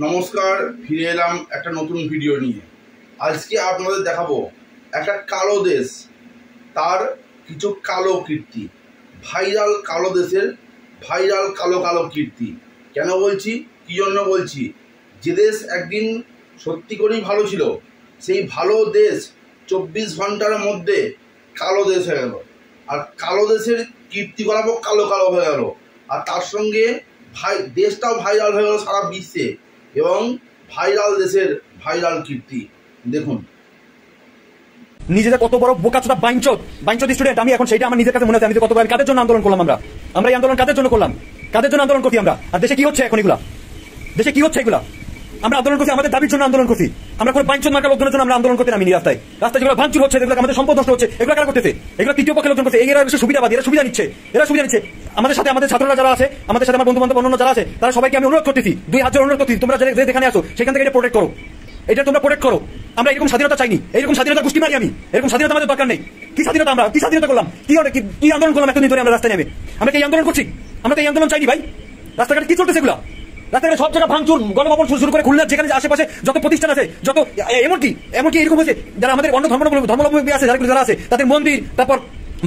নমস্কার, ফিরে এলাম একটা নতুন ভিডিও নিয়ে। আজকে আপনাদের দেখাবো একটা কালো দেশ, তার কিছু কালো কীর্তি, ভাইরাল কালো দেশের ভাইরাল কালো কালো কীর্তি। কেন বলছি, কী জন্য বলছি? যে দেশ একদিন সত্যি করেই ভালো ছিল, সেই ভালো দেশ 24 ঘন্টার মধ্যে কালো দেশ হয়ে গেল। আর কালো দেশের কীর্তিকলাপও কালো কালো হয়ে গেল। আর তার সঙ্গে দেশটাও ভাইরাল হয়ে গেল সারা বিশ্বে। এবং ভাইরাল দেশের ভাইরাল কীর্তি দেখুন। নিজেদের কত বড় বোকাচোদা বাইঞ্চোদ স্টুডেন্ট আমি এখন, সেটা আমার নিজের কাছে মনে হচ্ছে। আমি কত বড় কাদের জন্য আন্দোলন করলাম, আমরা এই আন্দোলন কাদের জন্য করলাম, কাদের জন্য আন্দোলন করছি আমরা? আর দেশে কি হচ্ছে এখন এগুলা? দেশে কি হচ্ছে এগুলা? আমরা আন্দোলন করছি, আমাদের দাবির জন্য আন্দোলন করছি। আমরা কোনো বাইঞ্চোদ মার্কা লোকজনের জন্য আমরা আন্দোলন করতে নামিনি। রাস্তায় যেগুলো ভাঙচুর হচ্ছে, যেগুলো আমাদের সম্পদ নষ্ট হচ্ছে, এগুলো কারা করতেছে? এগুলো তৃতীয় পক্ষের লোকজন করছে। এরা সুবিধাবাদী, এরা সুবিধা নিচ্ছে। আমাদের সাথে আমাদের ছাত্ররা যারা আছে, আমাদের সাথে আমার বন্ধু বান্ধব অন্য যারা আছে, তারা সবাইকে আমি অনুরোধ করতেছি, 2 হাত জোড় অনুরোধ করতেছি, তোমরা যেখানে আসো সেখান থেকে এটা প্রোটেক্ট করো, এটা তোমরা প্রোটেক্ট করো। আমরা এরকম স্বাধীনতা চাইনি, এরকম স্বাধীনতা গোষ্ঠী মারি আমি। এরকম স্বাধীনতা আমাদের দরকার নেই। কি স্বাধীনতা? আমরা কি স্বাধীনতা করলাম? কি আন্দোলন করলাম এতদিন ধরে? আমরা রাস্তায় নেমে আমরা কি আন্দোলন করছি? আমরা তো এই আন্দোলন চাইনি ভাই। রাস্তাঘাটে কি চলতেছে এগুলা? রাস্তাঘাটে সব জায়গায় ভাঙচুর, গণভবন শুরু করে খুলনার যেখানে আশেপাশে যত প্রতিষ্ঠান আছে, যত এমনকি এরকম হয়েছে যারা আমাদের অন্য ধর্মাবলম্বী আছে, যারা আছে, তাদের মন্দির, তারপর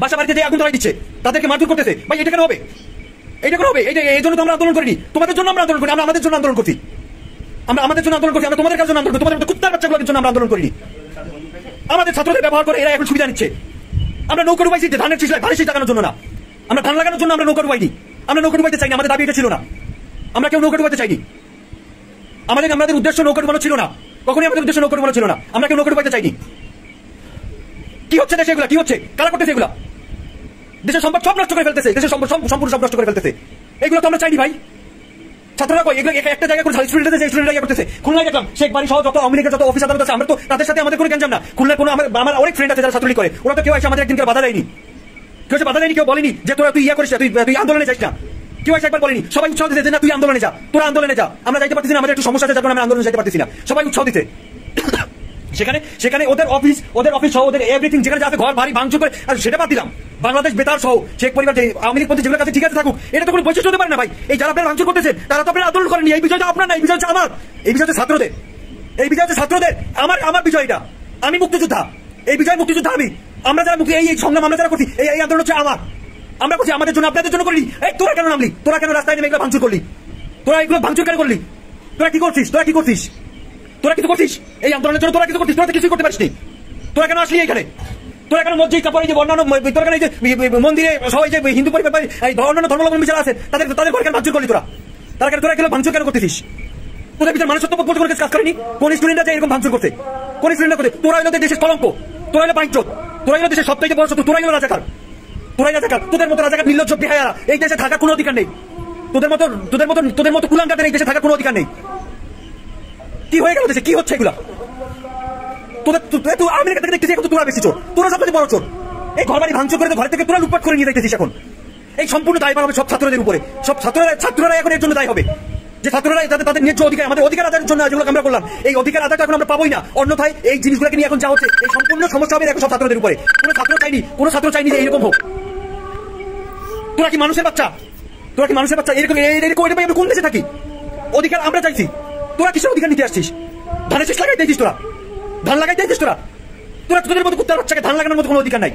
বাসা বাড়িতে যে আগুন ধরাই দিচ্ছে, তাদেরকে মারধর করতেছে। ভাই এটা কেন হবে? এটা কেন হবে? এই জন্য তো আমরা আন্দোলন করিনি। তোমাদের জন্য আমরা আন্দোলন করি, আমরা আমাদের জন্য আন্দোলন করছি। আমরা আমাদের জন্য আন্দোলন করছি, আমরা তোমাদের জন্য আন্দোলন করি। তোমাদের মতো কুত্তার বাচ্চাগুলোর জন্য আমরা আন্দোলন করিনি। আমাদের ছাত্রদের ব্যবহার করে এরা এখন সুবিধা নিচ্ছে। আমরা নৌকা ডুবাইছি ধানের শীষ লাগানোর জন্য না, আমরা ধান লাগানোর জন্য আমরা নৌকা ডুবাইনি। আমরা নৌকা ডুবাইতে চাইনি, আমাদের দাবি এটা ছিল না। আমরা কেউ নৌকা ডুবাইতে চাইনি। আমাদের উদ্দেশ্য নৌকা ডুবানো ছিল না, কখনই আমাদের উদ্দেশ্য নৌকা ডুবানো ছিল না। আমরা কেউ নৌকা ডুবাইতে চাইনি। কি হচ্ছে দেশে এগুলা? কি হচ্ছে? কারা করতেছে এগুলা? দেশের সম্পদ সব নষ্ট করে ফেলতেছে, দেশের সম্পূর্ণ সব নষ্ট করে ফেলতেছে। এগুলো তো আমরা চাইনি ভাই। ছাত্ররা কই? এগুলো একটা জায়গায় করে স্টুডেন্টরা করতেছে। খুলনায় দেখলাম শেখ বাড়ি সহ যত আওয়ামী লীগের যত অফিস আদালত আছে, আমরা তো তাদের সাথে আমাদের কোনো গ্যাঞ্জাম না। খুলনায় কোনো আমার অনেক ফ্রেন্ড আছে যারা ছাত্রলীগ করে, ওরা তো কেউ এসে আমাদের একদিনকে বাধা দেয়নি। কেউ বলেনি যে তোরা তুই করিস না, তুই আন্দোলনে যাইস না। কেউ এসে একবার বলেনি। সবাই উৎসাহ দিতে যে না তুই আন্দোলনে যা, তোরা আন্দোলনে যা। আমরা যাইতে পারতেছি না, আমাদের একটু সমস্যা আছে, যার কারণে আমরা আন্দোলনে যাইতে পারতেছি না। সবাই উৎসাহ দিতে। সেখানে ওদের অফিস সহ ওদের এভরিথিং যেখানে যাতে ঘর বাড়ি ভাঙচুর করে, আর সেটা বাদ দিলাম, বাংলাদেশ বেতার সহ শেখ পরিবার যে আওয়ামী লীগ পন্থী যেগুলোর কাছে ঠিক আছে থাকুক, এটা তো কোনো বৈশিষ্ট্য হতে পারে না ভাই। এই যারা আপনারা ভাঙচুর করতেছেন তারা তো আপনারা আন্দোলন করেনি। এই বিষয়টা আপনার না, এই বিষয় হচ্ছে আমার, এই বিষয় হচ্ছে ছাত্রদের, এই বিষয় হচ্ছে ছাত্রদের। আমার বিষয় এটা। আমি মুক্তিযোদ্ধা, এই বিষয় মুক্তিযোদ্ধা আমি। আমরা যারা মুক্তি এই সংগ্রাম আমরা যারা করছি, এই আন্দোলন হচ্ছে আমার। আমরা করছি আমাদের জন্য, আপনাদের জন্য করিনি। এই তোরা কেন নামলি? তোরা কেন রাস্তায় নেমে এগুলো ভাঙচুর করলি? তোরা এগুলো ভাঙচুর কেন করলি? তোরা কি করছিস? তোরা কিছু করছিস এই আন্দোলনের জন্য? তোরা কিছু করছিস? তোরা তো কিছুই করতে পারিস নি। তোরা কেন আসলি এখানে? তোরা কেন মসজিদ তারপরে যে অন্যান্য তোরা কেন এই যে মন্দিরে সবাই যে হিন্দু পরিবার অন্যান্য ধর্মাবলম্বী যারা আছে তাদের ঘর কেন ভাঙচুর করলি? তোরা এগুলো ভাঙচুর কেন করতেছিস? তোদের ভিতরে মানুষত্ব বোধ করে কাজ করেনি? কোন স্টুডেন্টরা যে এরকম ভাঙচুর করছে? কোন স্টুডেন্টরা করছে? তোরা হলো দেশের কলঙ্ক, তোরা হলো বাইঞ্চোদ, তোরা হলো দেশের সবথেকে বড় শত্রু, তোরাই হলো রাজাকার। তোদের মতো রাজাকার নির্লজ্জ বেহায়ারা এই দেশে থাকার কোনো অধিকার নেই। তোদের মতো কুলাঙ্গাদের এই দেশে থাকার কোনো অধিকার নেই। কি হয়ে গেল দেশে? কি হচ্ছে এগুলা? তুই আমেরিকা থেকে দেখতেছিস, এখন তোরা বেশি চোর, তোরা সবচেয়ে বড় চোর। এই ঘর বাড়ি ভাঙচুর করে ঘর থেকে তোরা লুটপাট করে নিয়ে যাইতেছিস। এখন এই সম্পূর্ণ দায়ভার হবে সব ছাত্রদের উপরে। সব ছাত্ররা এখন এর জন্য দায়ী হবে, যে ছাত্ররা তাদের ন্যায্য অধিকার, আমাদের অধিকার আদায়ের জন্য যেগুলো আমরা করলাম, এই অধিকার আদায়টা এখন আমরা পাবোই না। অন্যথায় এই জিনিসগুলোকে নিয়ে এখন যা হচ্ছে, এই সম্পূর্ণ সমস্যা হবে এখন সব ছাত্রদের উপরে। কোনো ছাত্র চাইনি যে এইরকম হোক। তোরা কি মানুষের বাচ্চা? এরকম আমি কোন দেশে থাকি? অধিকার আমরা চাইছি, তোরা কিসের অধিকার নিতে আসছিস? ধানের শীষ লাগাই দিয়েছিস তোরা, ধান লাগাই দিয়েছিস তোরা তোদের মতো কুত্তার বাচ্চাকে ধান লাগানোর মতো কোনো অধিকার নাই।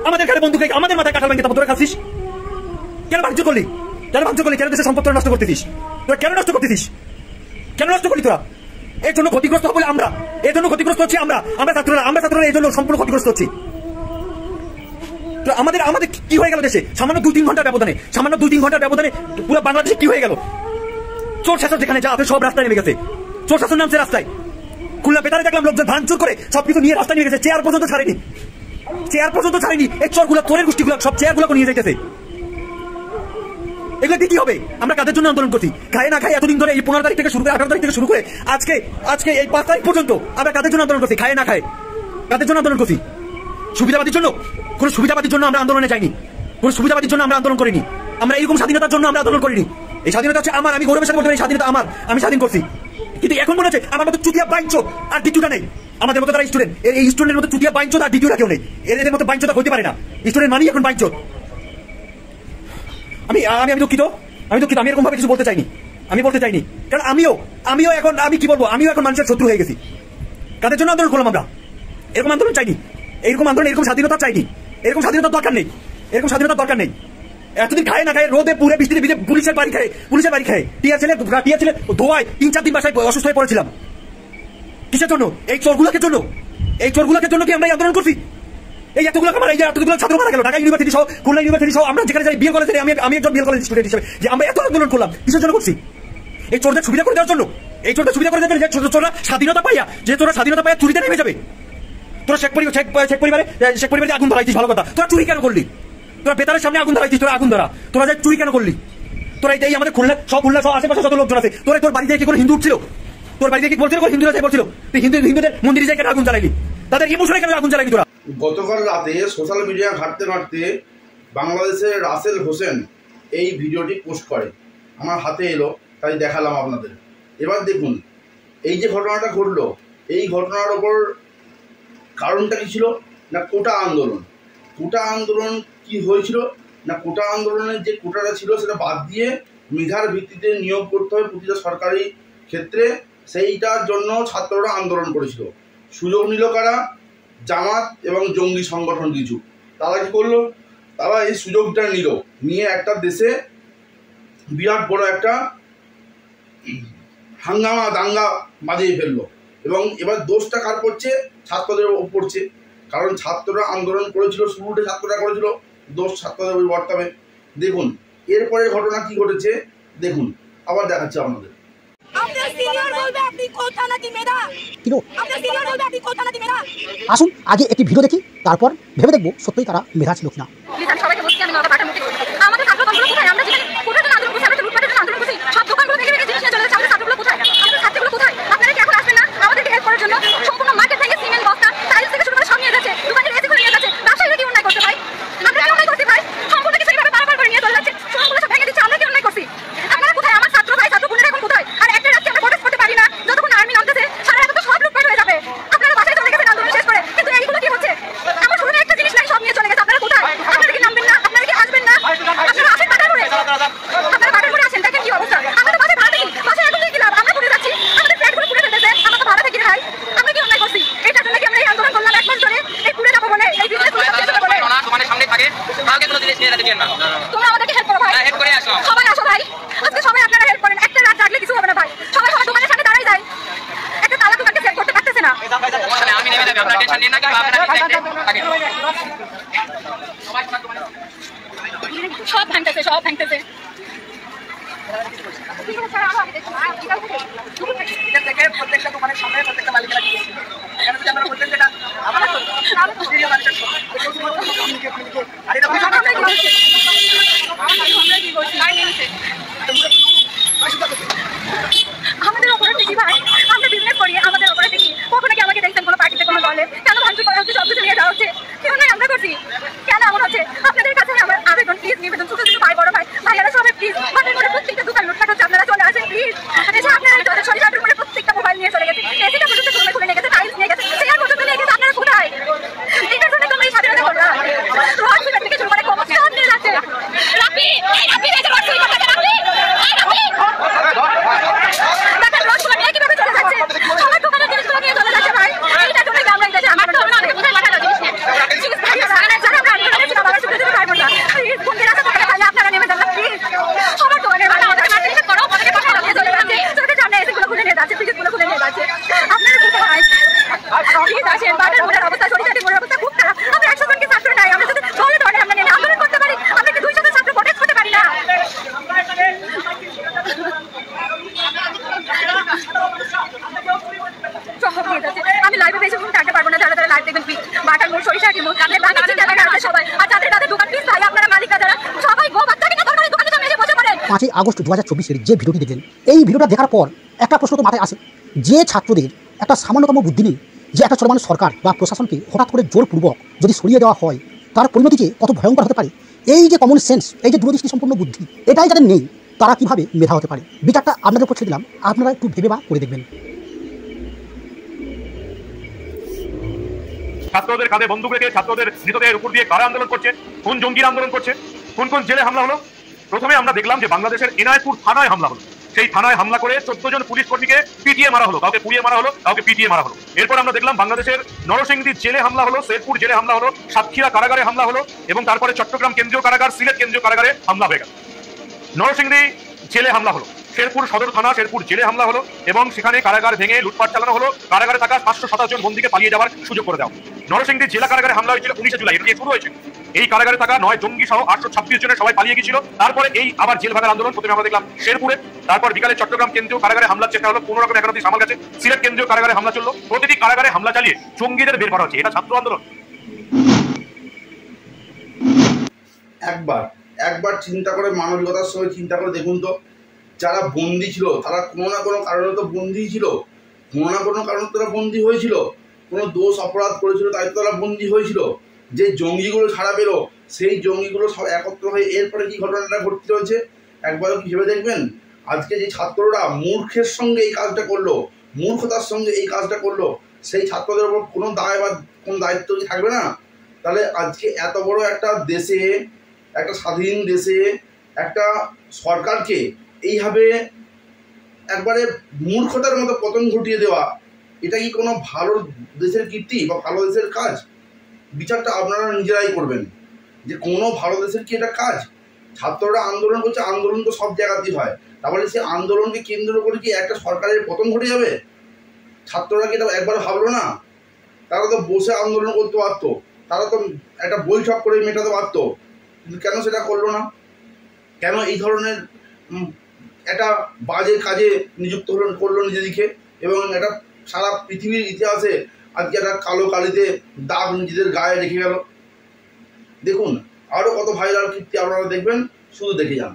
আমাদের ঘরে বন্ধু খাই, আমাদের মাথায় কাঁঠাল ভেঙে তারপর তোরা খাচ্ছিস। কেন ভাঙচুর করলি? কেন দেশের সম্পদ নষ্ট করতেছিস? তোরা কেন নষ্ট করতেছিস? কেন নষ্ট করলি তোরা? এর জন্য ক্ষতিগ্রস্ত হবে আমরা, এর জন্য ক্ষতিগ্রস্ত হচ্ছি আমরা ছাত্ররা এই জন্য সম্পূর্ণ ক্ষতিগ্রস্ত হচ্ছি। আমাদের কি হয়ে গেল দেশে? সামান্য 2-3 ঘন্টার ব্যবধানে পুরো বাংলাদেশে কি হয়ে গেল? চোর শাসক যেখানে যা আছে সব রাস্তায় নেমে গেছে। চোর শাসন নামছে রাস্তায়। খুলনা বেতারে দেখলাম লোকজন ভাঙচুর করে সবকিছু নিয়ে রাস্তায় নিয়ে গেছে, চেয়ার পর্যন্ত ছাড়েনি। এই চোরের গোষ্ঠীগুলো সব চেয়ারগুলো নিয়ে যাইতেছে। এগুলো কি হবে? আমরা কাদের জন্য আন্দোলন করছি? খায় না খায় এতদিন ধরে, এই 15 তারিখ থেকে শুরু করে 18 তারিখ থেকে শুরু করে আজকে এই 5 তারিখ পর্যন্ত আমরা কাদের জন্য আন্দোলন করছি? খায় না খায় কাদের জন্য আন্দোলন করছি? সুবিধাবাদীর জন্য? কোন সুবিধাবাদীর জন্য আমরা আন্দোলনে যাইনি, কোন সুবিধাবাদীর জন্য আমরা আন্দোলন করিনি। আমরা এরকম স্বাধীনতার জন্য আমরা আন্দোলন করিনি। এই স্বাধীনতা হচ্ছে আমার, আমি গৌরবের সাথে বলতে পারি স্বাধীনতা আমার, আমি স্বাধীন করছি। কিন্তু এখন মনে হচ্ছে আমার মতো চুতিয়া বাইঞ্চোদ আর দ্বিতীয়টা নেই। আমাদের মতো যারা স্টুডেন্ট, এই স্টুডেন্টের মতো চুতিয়া বাইঞ্চোদ আর দ্বিতীয়টা কেউ নেই। এদের মতো বাইঞ্চোদ হইতে পারে না। স্টুডেন্ট মানেই এখন বাইঞ্চোদ। আমি দুঃখিত, আমি এরকম ভাবে কিছু বলতে চাইনি। আমি বলতে চাইনি, কারণ আমিও এখন আমি কি বলবো, আমিও এখন মানুষের শত্রু হয়ে গেছি। কাদের জন্য আন্দোলন করলাম আমরা? এরকম আন্দোলন চাইনি, এরকম আন্দোলন, এরকম স্বাধীনতা চাইনি, এরকম স্বাধীনতার দরকার নেই, এরকম স্বাধীনতার দরকার নেই। এতদিন খায় না খায়, রোদে পুরে বৃষ্টিতে ভিজে পুলিশের বাড়ি খায়, টিয়া ছেলে ধোয়ায় 3-4 দিন বাসায় অসুস্থ হয়ে পড়েছিলাম। কিসের জন্য? এই চোরগুলোকে জন্য কি আমরা আন্দোলন করছি? এই এতগুলো ছাত্র মারা গেল, ঢাকা ইউনিভার্সিটি সহ, খুলনা ইউনিভার্সিটি সহ, আমরা যেখানে যাই বিএল কলেজে, আমি একজন বিএল কলেজ স্টুডেন্ট হিসেবে যে আমরা এত আন্দোলন করলাম, কিসের জন্য করছি? এই চোরদের সুবিধা করে দেওয়ার জন্য, যে চোরা স্বাধীনতা পাইয়া চুরিতে নেমে যাবে। তোরা শেখ পরিবারে আগুন ধরাইছিস, ভালো কথা, তোরা চুরি কেন করলি? তোরা বেতারের সামনে আগুন ধরাইছিস, তোরা যাই চুরি কেন করলি? তোরা এই আমাদের খুলনা সহ আশেপাশে যত লোকজন আছে, তোর বাড়িতে কি কোনো হিন্দু উঠছিল? তোর বাড়িতে কি বলছিল হিন্দুরা বলছিল তুই হিন্দুদের মন্দিরে যাই কেন আগুন জ্বালাইলি? তাদের ইমোশনে কেন আগুন জ্বালাইলি তোরা? গতকাল রাতে সোশ্যাল মিডিয়া ঘাঁটতে বাংলাদেশের রাসেল হোসেন এই ভিডিওটি পোস্ট করে, আমার হাতে এলো, তাই দেখালাম আপনাদের। এবার দেখুন, এই যে ঘটনাটা ঘটলো, এই ঘটনার ওপর কারণটা কি ছিল না কোটা আন্দোলন কি হয়েছিল না, কোটা আন্দোলনের যে কোটাটা ছিল সেটা বাদ দিয়ে মেধার ভিত্তিতে নিয়োগ করতে হবে প্রতিটা সরকারি ক্ষেত্রে, সেইটার জন্য ছাত্ররা আন্দোলন করেছিল। সুযোগ নিল কারা? জামাত এবং জঙ্গি সংগঠন কিছু। তারা কি করলো? তারা এই সুযোগটা নিয়ে একটা দেশে বিরাট বড় একটা হাঙ্গামা দাঙ্গা বাজিয়ে ফেললো। এবং এবার দোষটা কার পড়ছে? ছাত্রদের ওপর পড়ছে, কারণ ছাত্ররা আন্দোলন করেছিল, শুরুতে ছাত্ররা করেছিল, দোষ ছাত্রদের ওই বর্তাবে। দেখুন এরপরে ঘটনা কি ঘটেছে, দেখুন আবার দেখাচ্ছি আপনাদের। আসুন আগে একটি ভিডিও দেখি, তারপর ভেবে দেখবো সত্যিই তারা মেধা ছিল কিনা। তোমরা আমাদেরকে হেল্প করো ভাই, হেল্প করে আসো, সবাই আসো ভাই, আজকে সবাই আপনারা হেল্প করেন। একটা রাত জাগলে কিছু হবে না ভাই, সবাই দোকানের সামনে দাঁড়াই যায়, একটা তালা দোকানকে সেট করতে পারতেছে না। আমি নেমে যাবে, আপনারা টেনশন নিন না, কিন্তু আপনারা থাকে সব ভাঙতেছে প্রত্যেকটা দোকানের সামনে প্রত্যেকটা মালিকেরা দিয়েছে। কেন যদি আমরা বলতেন যেটা আমাদের অপরাধ দেখি ভাই, আমরা বিজনেস করি, আমাদের অপরাধ দেখি। কখনো কি আমাকে দেখছেন কোনো পার্টিতে কোনো দলে কেন ভাঙচুর করা হচ্ছে, সব কিছু নিয়ে যাওয়া হচ্ছে? কেন নয় আমরা করছি, কেন এমন হচ্ছে? আপনাদের কাছে আমার আবেদন, প্লিজ নিবেদন, ছোট ছোট ভাই বড় ভাই ভাইয়ারা সবাই প্লিজ, মাঠের মধ্যে প্রত্যেকটা দোকান লুটপাট হচ্ছে, আপনারা চলে আসেন প্লিজ। এসে আপনারা শরীরের উপরে প্রত্যেকটা মোবাইল নিয়ে চলে গেছে, এসিটা পর্যন্ত খুলে নিয়ে গেছে, টাইলস নিয়ে গেছে, চেয়ার পর্যন্ত নিয়ে গেছে। আপনারা কোথায়? এটার জন্য তোমরা এই স্বাধীনতা করলা? রড সিমেন্ট থেকে শুরু করে কবর সব নিয়ে যাচ্ছে। রাপি দেখে রড সিমেন্ট করতে রাপি দেখেন রড সিমেন্ট নিয়ে কিভাবে চলে যাচ্ছে, সবার দোকানের জিনিসগুলো নিয়ে চলে যাচ্ছে ভাই। এইটা জন্য আমরা এই দেশে আমার তো হবে না, অনেকে কোথায় মাথা জিনিস নিয়ে যারা আমরা আন্দোলনে ছিলাম, আমার ছোট ছোট ভাই বোনরা প্লিজ কোন দিন আসা দোকানে ভাই আপনারা নেমে যান না প্লিজ। সবার দোকানের ভাই আমাদের মার্কেট করো, আমাদেরকে কথা লাগিয়ে চলে যাচ্ছে, চোখের সামনে এসিগুলো খুলে নিয়ে যাচ্ছে, ফ্রিজগুলো খুলে নিয়ে যাচ্ছে। আপনারা কোথায়? প্লিজ আসেন, বাজার মোড়ের অবস্থা, সরিষাটি মোড়ের অবস্থা খুব খারাপ। আমরা 100 জনকে ছাত্র নাই, আমরা যদি দলে দলে আমরা নেমে আন্দোলন করতে পারি, আমরা কি 200 ছাত্র প্রোটেক্ট করতে পারি না? সম্ভব হয়ে যাচ্ছে। আমি লাইভে বেশি ফোন থাকতে পারবো না, যারা যারা লাইভ দেখবেন প্লিজ বাটার মোড়, সরিষাটি মোড়, যাদের বাণিজ্য জায়গা আছে সবাই, আর যাদের তাদের দোকান প্লিজ ভাই আপনারা মালিকরা যারা সবাই গো বাচ্চা কিনা দরকারি দোকানের সামনে এসে বসে পড়েন। 5 আগস্ট 2024-এর যে ভিডিওটি দেখলেন, এই ভিডিওটা দেখার পর একটা প্রশ্ন তো মাথায় আসে, যে ছাত্রদের একটা সামান্যতম বুদ্ধি নেই, যে একটা চলমান সরকার বা প্রশাসনকে হঠাৎ করে জোরপূর্বক যদি সরিয়ে দেওয়া হয়, তার পরিণতি যে কত ভয়ঙ্কর হতে পারে, এই যে কমন সেন্স, এই যে দূরদৃষ্টি সম্পন্ন বুদ্ধি, এটাই যাদের নেই, তারা কিভাবে মেধা হতে পারে। বিচারটা আপনাদের উপর ছেড়ে দিলাম, আপনারা একটু ভেবে বা করে দেখবেন। ছাত্রদের কাঁধে বন্দুক রেখে ছাত্রদের মৃতদেহের উপর দিয়ে কারা আন্দোলন করছে, কোন জঙ্গির আন্দোলন করছে, কোন কোন জেলে হামলা হলো। প্রথমে আমরা দেখলাম যে বাংলাদেশের এনায়তপুর থানায় হামলা হলো, সেই থানায় হামলা করে 14 জন পুলিশ কর্মীকে পিটিয়ে মারা হলো, কাউকে পুড়িয়ে মারা হলো, কাউকে পিটিয়ে মারা হলো। এরপর আমরা দেখলাম বাংলাদেশের নরসিংদী জেলে হামলা হলো, শেরপুর জেলে হামলা হলো, সাতক্ষীরা কারাগারে হামলা হলো এবং তারপরে চট্টগ্রাম কেন্দ্রীয় কারাগার, সিলেট কেন্দ্রীয় কারাগারে হামলা হয়ে গেল। নরসিংদী জেলে হামলা হলো, শেরপুর সদর থানা শেরপুর জেলে হামলা হলো এবং সেখানে কারাগার ভেঙে লুটপাট চালানো হলো, কারাগারে থাকা 527 জন বন্দীকে পালিয়ে যাওয়ার সুযোগ করে দেওয়া। নরসিংদী জেলা কারাগারে হামলা হয়েছিল 19 জুলাই, এটা দিয়ে শুরু হয়েছে। এই কারাগারে থাকা 9 জঙ্গি সহ 826 জনের সবাই পালিয়ে গিয়েছিল। তারপরে এই আবার জেল ভাঙার আন্দোলন প্রথমে আমরা দেখলাম শেরপুরে, তারপর বিকালে চট্টগ্রাম কেন্দ্রীয় কারাগারে হামলার চেষ্টা হলো, কোনো রকম এখন অব্দি সামাল গেছে। সিলেট কেন্দ্রীয় কারাগারে হামলা চললো, প্রতিটি কারাগারে হামলা চালিয়ে জঙ্গিদের বের করা হচ্ছে। এটা ছাত্র আন্দোলন। একবার চিন্তা করে, মানবিকতার সঙ্গে চিন্তা করে দেখুন তো, যারা বন্দী ছিল তারা কোনো না কোনো কারণে তো বন্দী ছিল, কোনো না কোনো কারণে তারা বন্দী হয়েছিল, কোনো দোষ অপরাধ করেছিল তাই তো তারা বন্দী হয়েছিল। যে জঙ্গিগুলো ছাড়া পেলো সেই জঙ্গিগুলো সব একত্র হয়ে এরপরে কি ঘটনাটা ঘটতে রয়েছে একবারও কি ভেবে দেখবেন? আজকে যে ছাত্ররা মূর্খের সঙ্গে এই কাজটা করলো, মূর্খতার সঙ্গে এই কাজটা করলো, সেই ছাত্রদের উপর কোনো দায় বা কোনো দায়িত্ব কি থাকবে না? তাহলে আজকে এত বড় একটা দেশে, একটা স্বাধীন দেশে একটা সরকারকে এইভাবে একবারে মূর্খতার মতো পতন ঘটিয়ে দেওয়া, এটা কি কোনো ভালো দেশের কীর্তি বা ভালো দেশের কাজ? বিচারটা আপনারা নিজেরাই করবেন যে কোনো ভালো দেশের কি এটা কাজ? ছাত্ররা আন্দোলন করছে, আন্দোলন তো সব জায়গাতেই হয়, তাহলে সেই আন্দোলনকে কেন্দ্র করে কি একটা সরকারের পতন ঘটে যাবে? ছাত্ররা কি এটা একবার ভাবলো না? তারা তো বসে আন্দোলন করতে পারতো, তারা তো একটা বৈঠক করে মেটাতে পারতো, কিন্তু কেন সেটা করলো না? কেন এই ধরনের একটা বাজে কাজে নিযুক্ত করলো নিজেদিকে এবং এটা সারা পৃথিবীর ইতিহাসে আজকে একটা কালো কালিতে দাগ নিজেদের গায়ে রেখে গেল? দেখুন আরও কত ভাইরাল কীর্তি আপনারা দেখবেন, শুধু দেখে যান।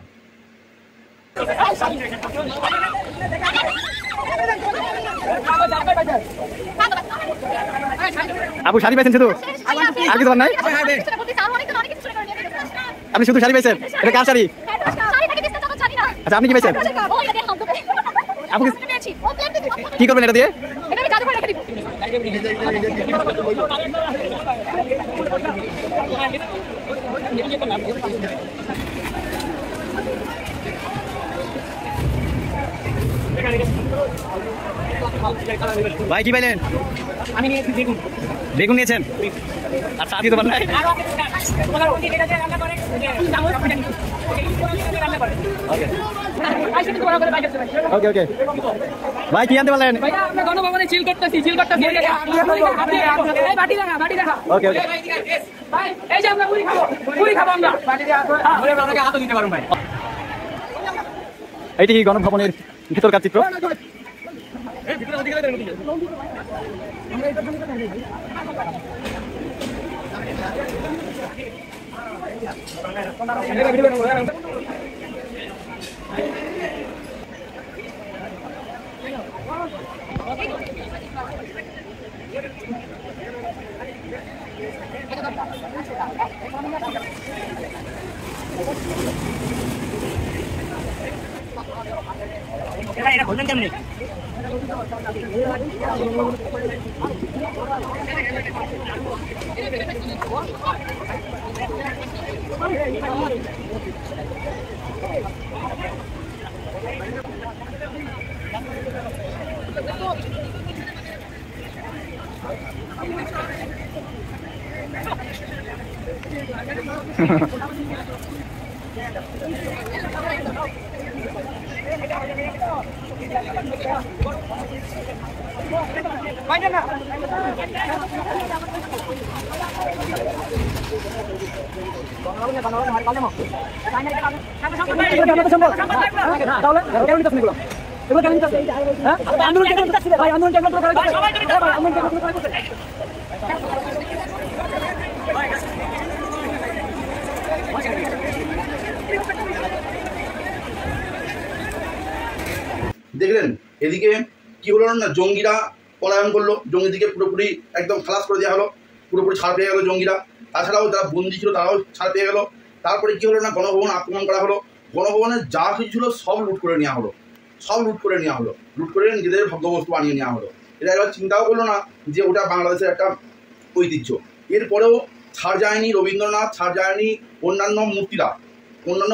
আপু শাড়ি পাইছেন শুধু, আর কিছু নাই? আপনি শুধু শাড়ি পাইছেন? এটা কার শাড়ি? আচ্ছা আপনি কি পাইছেন? আপনি কি করবেন এটা দিয়ে? ভাই কি পাইলেন? আমি নিয়েছি বেগুন। বেগুন নিয়েছেন? আর চা দিতে পারেন? ওকে ওকে ভাই কি আনতে পারলেন? গণভবনে চিল করতেছি। বাটি দেখা। ওকে ওকে ভাই এই যে আমরা পুরি খাবো আমরা। হাতও দিতে পারুন ভাই। এইটি গণভবনের ভিতরকার চিত্র। এটা বলবেন কেমনি? দেখলেন এদিকে কি হলো না, জঙ্গিরা পলায়ন করলো, জঙ্গিদিকে পুরোপুরি একদম খালাস করে দেওয়া হলো, পুরোপুরি ছাড় পেয়ে গেল জঙ্গিরা। তাছাড়াও যারা বন্দী ছিল তারাও ছাড় পেয়ে গেল। তারপরে কি হলো না, গণভবন আক্রমণ করা হলো, গণভবনের যা কিছু ছিল সব লুট করে নেওয়া হলো, লুট করে নিজেদের ভোগ্যবস্তু বানিয়ে নেওয়া হলো। এটা এবার চিন্তাও করলো না যে ওটা বাংলাদেশের একটা ঐতিহ্য। এরপরেও ছাড় যায়নি রবীন্দ্রনাথ, ছাড় যায়নি অন্যান্য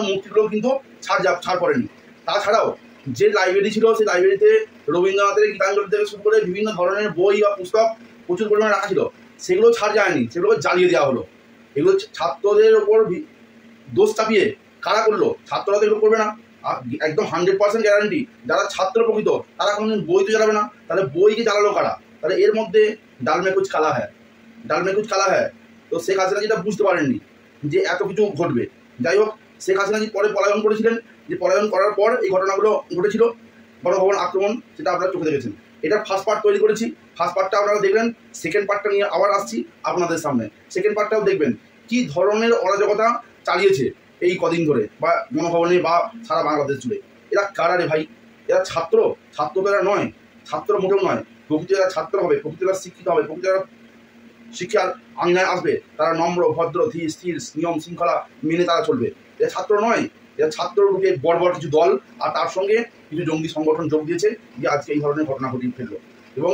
মূর্তিগুলো কিন্তু ছাড় পড়েনি। তাছাড়াও যে লাইব্রেরি ছিল সেই লাইব্রেরিতে রবীন্দ্রনাথের গীতাঞ্জলি থেকে শুরু করে বিভিন্ন ধরনের বই বা পুস্তক প্রচুর পরিমাণে রাখা ছিল, সেগুলো ছাড় যায়নি, সেগুলো জ্বালিয়ে দেওয়া হলো। এগুলো ছাত্রদের ওপর দোষ চাপিয়ে কারা করলো? ছাত্ররা তো এগুলো করবে না, একদম 100% গ্যারান্টি। যারা ছাত্র প্রকৃত তারা কোনোদিন বই তো জ্বালাবে না, তাহলে বইকে জ্বালালো কারা? তাহলে এর মধ্যে ডাল মে কুচ কালা হ্যায়, ডাল মে কুচ কালা হ্যায়। তো শেখ হাসিনা যেটা বুঝতে পারেননি যে এত কিছু ঘটবে। যাই হোক, শেখ হাসিনা যে পরে পলায়ন করেছিলেন, যে পলায়ন করার পর এই ঘটনাগুলো ঘটেছিল, গণভবন আক্রমণ, সেটা আপনারা চোখে দেখেছেন। এটার ফার্স্ট পার্ট তৈরি করেছি, ফার্স্ট পার্টটা আপনারা দেখবেন, সেকেন্ড পার্টটা নিয়ে আবার আসছি আপনাদের সামনে। সেকেন্ড পার্টটাও দেখবেন কি ধরনের অরাজকতা চালিয়েছে এই কদিন ধরে, বা গণভবনে বা সারা বাংলাদেশ জুড়ে। এরা কারা রে ভাই? এরা ছাত্র? ছাত্র তো এরা নয়, ছাত্র মোটেও নয়। প্রকৃতি এরা ছাত্র হবে, প্রকৃতি এরা শিক্ষিত হবে, প্রকৃতি এরা শিক্ষার আঙিনায় আসবে, তারা নম্র, ভদ্র, ধীর, স্থির, নিয়ম শৃঙ্খলা মেনে তারা চলবে। এরা ছাত্র নয়, এরা ছাত্র রূপে বড় বড় কিছু দল আর তার সঙ্গে কিছু জঙ্গি সংগঠন যোগ দিয়েছে, যে আজকে এই ধরনের ঘটনা ঘটিয়ে ফেললো। এবং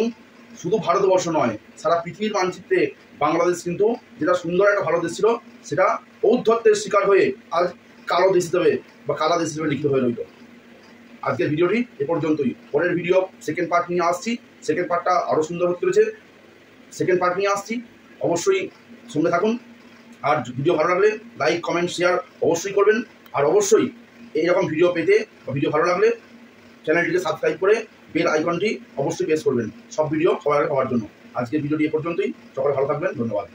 শুধু ভারতবর্ষ নয়, সারা পৃথিবীর মানচিত্রে বাংলাদেশ কিন্তু যেটা সুন্দর একটা ভালো দেশ ছিল, সেটা ঔদ্ধত্যের শিকার হয়ে আজ কালো দেশ হিসেবে বা কালা দেশ হিসেবে লিখিত হয়ে রইল। আজকের ভিডিওটি এ পর্যন্তই। পরের ভিডিও সেকেন্ড পার্ট নিয়ে আসছি, সেকেন্ড পার্টটা আরও সুন্দর হতে চলেছে। সেকেন্ড পার্ট নিয়ে আসছি, অবশ্যই সঙ্গে থাকুন। আর ভিডিও ভালো লাগলে লাইক, কমেন্ট, শেয়ার অবশ্যই করবেন। আর অবশ্যই এইরকম ভিডিও পেতে বা ভিডিও ভালো লাগলে চ্যানেলটিকে সাবস্ক্রাইব করে বেল আইকনটি অবশ্যই প্রেস করবেন, সব ভিডিও সবার আগে পাওয়ার জন্য। আজকের ভিডিওটি এ পর্যন্তই। সকলে ভালো থাকবেন, ধন্যবাদ।